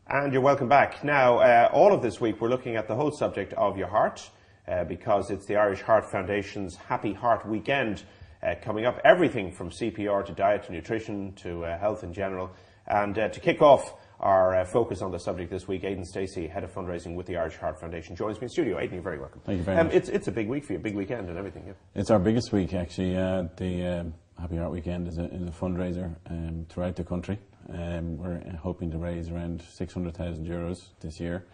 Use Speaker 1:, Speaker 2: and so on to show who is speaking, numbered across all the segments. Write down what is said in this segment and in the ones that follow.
Speaker 1: And you're welcome back. Now, all of this week we're looking at the whole subject of your heart because it's the Irish Heart Foundation's Happy Heart Weekend coming up. Everything from CPR to diet to nutrition to health in general. And to kick off our focus on the subject this week, Aidan Stacey, Head of Fundraising with the Irish Heart Foundation, joins me in studio. Aidan, you're very welcome.
Speaker 2: Thank you very much.
Speaker 1: It's a big week for you, big weekend and everything. Yeah.
Speaker 2: It's our biggest week, actually. The Happy Heart Weekend is a fundraiser throughout the country. We're hoping to raise around €600,000 this year.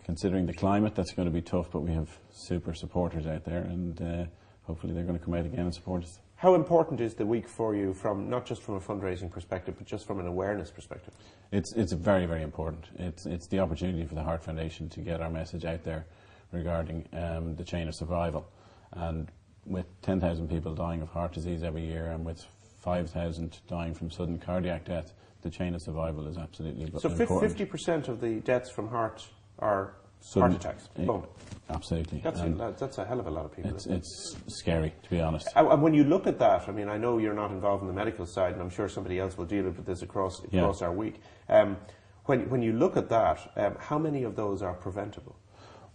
Speaker 2: Considering the climate, that's going to be tough, but we have super supporters out there, and hopefully they're going to come out again and support us.
Speaker 1: How important is the week for you, from not just from a fundraising perspective, but just from an awareness perspective?
Speaker 2: It's very, very important. It's the opportunity for the Heart Foundation to get our message out there regarding the chain of survival. And with 10,000 people dying of heart disease every year, and with 5,000 dying from sudden cardiac death, the chain of survival is absolutely important.
Speaker 1: So 50% of the deaths from heart are heart attacks?
Speaker 2: Absolutely.
Speaker 1: That's a hell of a lot of people.
Speaker 2: It's scary, to be honest.
Speaker 1: And when you look at that, I mean, I know you're not involved in the medical side, and I'm sure somebody else will deal with this across our week. When you look at that, how many of those are preventable?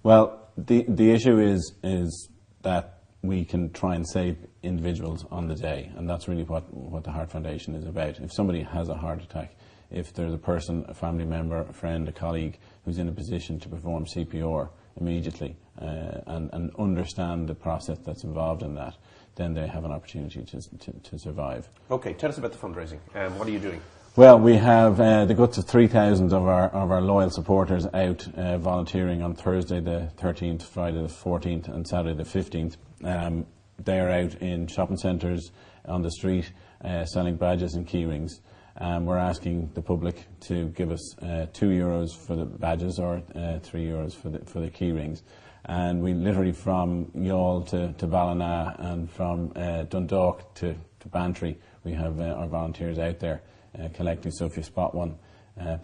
Speaker 2: Well, the issue is that we can try and save individuals on the day, and that's really what the Heart Foundation is about. If somebody has a heart attack, if there's a person, a family member, a friend, a colleague who's in a position to perform CPR immediately and understand the process that's involved in that, then they have an opportunity to survive.
Speaker 1: Okay, tell us about the fundraising. What are you doing?
Speaker 2: Well, we have the guts of 3,000 of our loyal supporters out volunteering on Thursday the 13th, Friday the 14th and Saturday the 15th. They're out in shopping centres, on the street, selling badges and key rings. We're asking the public to give us €2 for the badges or €3 for the key rings. And we literally, from Youghal to Ballina and from Dundalk to Bantry, we have our volunteers out there collecting. So if you spot one,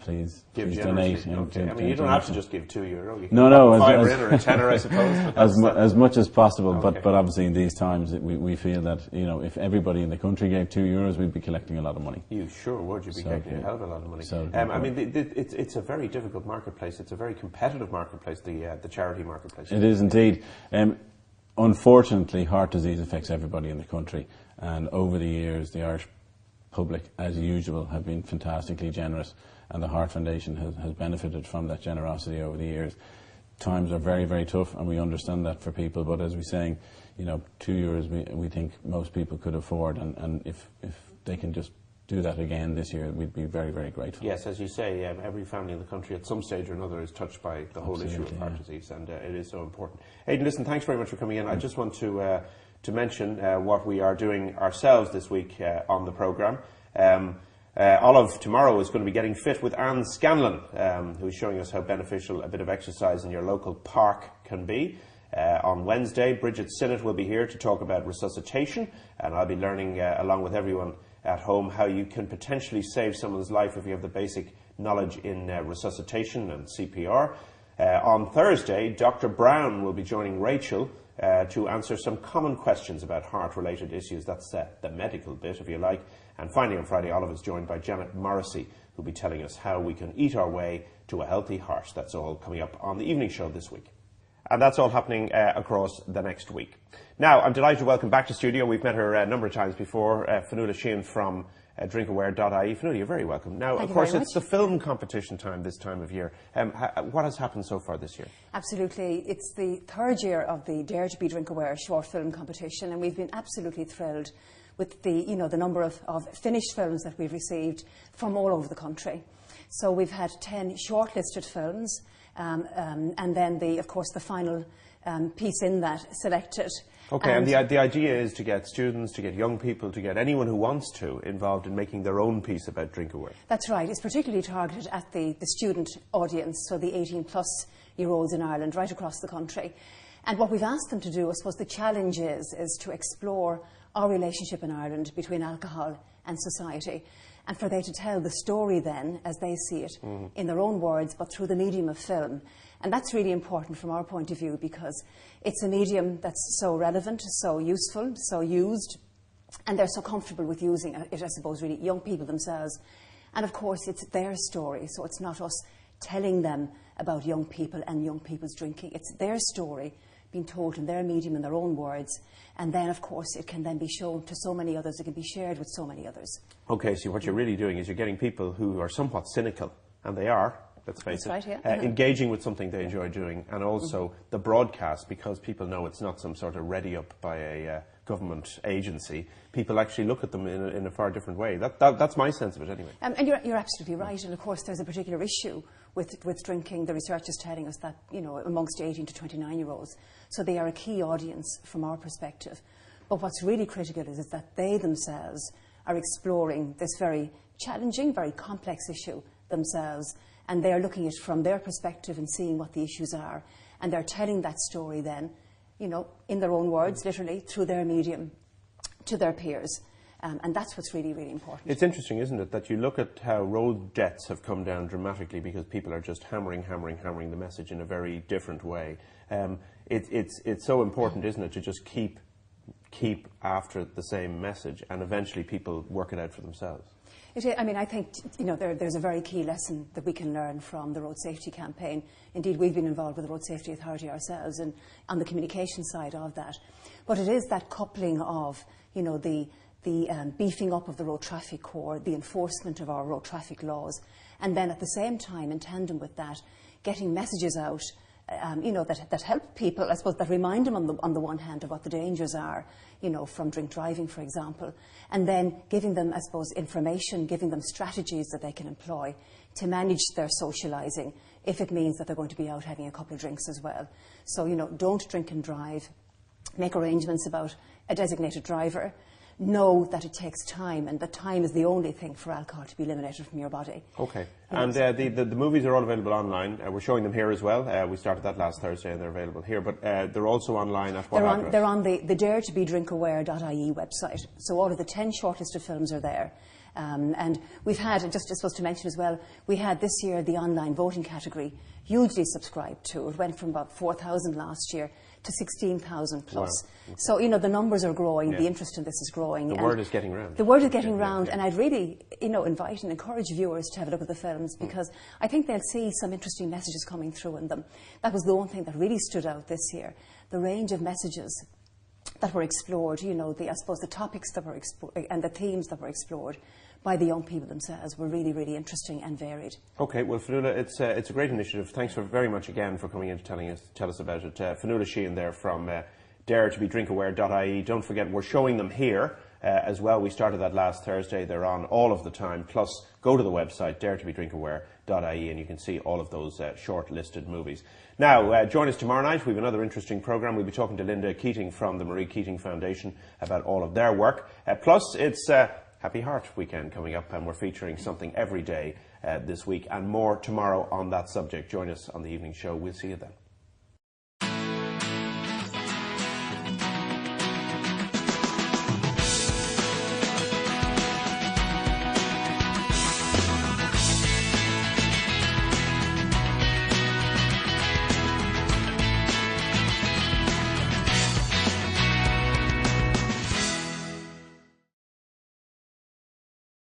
Speaker 2: please donate.
Speaker 1: Okay. I mean, you don't have to just give €2. You can
Speaker 2: no,
Speaker 1: a fiver in or a tenner, I suppose.
Speaker 2: As much as possible,
Speaker 1: okay.
Speaker 2: but obviously in these times we feel that, you know, if everybody in the country gave €2, we'd be collecting a lot of money.
Speaker 1: You sure would. You'd be collecting a hell of a lot of money.
Speaker 2: So,
Speaker 1: I mean, it's a very difficult marketplace. It's a very competitive marketplace, the charity marketplace.
Speaker 2: It is indeed. Unfortunately, heart disease affects everybody in the country, and over the years, the Irish public, as usual, have been fantastically generous, and the Heart Foundation has benefited from that generosity over the years. Times are very, very tough, and we understand that for people, but as we're saying, you know, €2 we think most people could afford, and if they can just do that again this year, we'd be very, very grateful.
Speaker 1: Yes, as you say, every family in the country at some stage or another is touched by the whole issue of heart disease, and it is so important. Aidan, listen, thanks very much for coming in. I just want to mention what we are doing ourselves this week on the programme. Olive tomorrow is going to be getting fit with Anne Scanlon, who is showing us how beneficial a bit of exercise in your local park can be. On Wednesday, Bridget Sinnott will be here to talk about resuscitation, and I'll be learning along with everyone at home how you can potentially save someone's life if you have the basic knowledge in resuscitation and CPR. On Thursday, Dr. Brown will be joining Rachel to answer some common questions about heart-related issues. That's the medical bit, if you like. And finally, on Friday, Olive is joined by Janet Morrissey, who'll be telling us how we can eat our way to a healthy heart. That's all coming up on the evening show this week. And that's all happening across the next week. Now, I'm delighted to welcome back to studio. We've met her a number of times before, Fionnuala Sheehan from drinkaware.ie. Fionnuala, you're very welcome. Now, of course, it's the film competition time this time of year. What has happened so far this year?
Speaker 3: Absolutely. It's the third year of the Dare to be Drink Aware short film competition, and we've been absolutely thrilled with the number of finished films that we've received from all over the country. So we've had 10 shortlisted films, and then, of course, the final piece in that selected.
Speaker 1: Okay, and the idea is to get students, to get young people, to get anyone who wants to involved in making their own piece about Drinkaware.
Speaker 3: That's right. It's particularly targeted at the student audience, so the 18-plus-year-olds in Ireland, right across the country. And what we've asked them to do, I suppose the challenge is to explore our relationship in Ireland between alcohol and society, and for they to tell the story then, as they see it, in their own words, but through the medium of film. And that's really important from our point of view, because it's a medium that's so relevant, so useful, so used, and they're so comfortable with using it, I suppose, really, young people themselves. And of course, it's their story, so it's not us telling them about young people and young people's drinking. It's their story being told in their medium, in their own words, and then, of course, it can then be shown to so many others, it can be shared with so many others.
Speaker 1: Okay, so what you're really doing is you're getting people who are somewhat cynical, and they are, let's face it,
Speaker 3: right, yeah.
Speaker 1: engaging with something they enjoy doing, and also the broadcast, because people know it's not some sort of ready-up by a government agency. People actually look at them in a far different way. That's my sense of it, anyway.
Speaker 3: And you're absolutely right, and of course there's a particular issue with drinking. The research is telling us that, amongst 18 to 29-year-olds, so they are a key audience from our perspective. But what's really critical is that they themselves are exploring this very challenging, very complex issue themselves, and they're looking at it from their perspective and seeing what the issues are, and they're telling that story then, in their own words, literally, through their medium, to their peers. And that's what's really, really important.
Speaker 1: It's interesting, isn't it, that you look at how road deaths have come down dramatically because people are just hammering the message in a very different way. It's so important, isn't it, to just keep after the same message, and eventually people work it out for themselves.
Speaker 3: I think there's a very key lesson that we can learn from the road safety campaign. Indeed, we've been involved with the Road Safety Authority ourselves and on the communication side of that. But it is that coupling of, the beefing up of the road traffic corps, the enforcement of our road traffic laws, and then at the same time, in tandem with that, getting messages out that help people, I suppose, that remind them on the one hand of what the dangers are, from drink driving, for example, and then giving them, I suppose, information, giving them strategies that they can employ to manage their socialising, if it means that they're going to be out having a couple of drinks as well. So, don't drink and drive, make arrangements about a designated driver, know that it takes time, and that time is the only thing for alcohol to be eliminated from your body.
Speaker 1: Okay. And the movies are all available online. We're showing them here as well. We started that last Thursday, and they're available here. But they're also online at what address?
Speaker 3: They're on the daretobedrinkaware.ie website. So all of the 10 shortlisted films are there. And we've had, just supposed to mention as well, we had this year the online voting category hugely subscribed to. It went from about 4,000 last year to 16,000 plus. Wow. So, the numbers are growing, the interest in this is growing.
Speaker 1: The word is getting round.
Speaker 3: The word is getting round, and I'd really, invite and encourage viewers to have a look at the films, because I think they'll see some interesting messages coming through in them. That was the one thing that really stood out this year, the range of messages that were explored, I suppose the topics that were explored and the themes that were explored by the young people themselves were really, really interesting and varied.
Speaker 1: Okay, well, Fionnuala, it's a great initiative. Thanks very much again for coming in to tell us about it. Fionnuala Sheehan there from daretobedrinkaware.ie. Don't forget, we're showing them here as well. We started that last Thursday. They're on all of the time. Plus, go to the website, daretobedrinkaware.ie, and you can see all of those short-listed movies. Now, join us tomorrow night. We have another interesting programme. We'll be talking to Linda Keating from the Marie Keating Foundation about all of their work. Plus, it's Happy Heart Weekend coming up, and we're featuring something every day this week, and more tomorrow on that subject. Join us on the evening show. We'll see you then.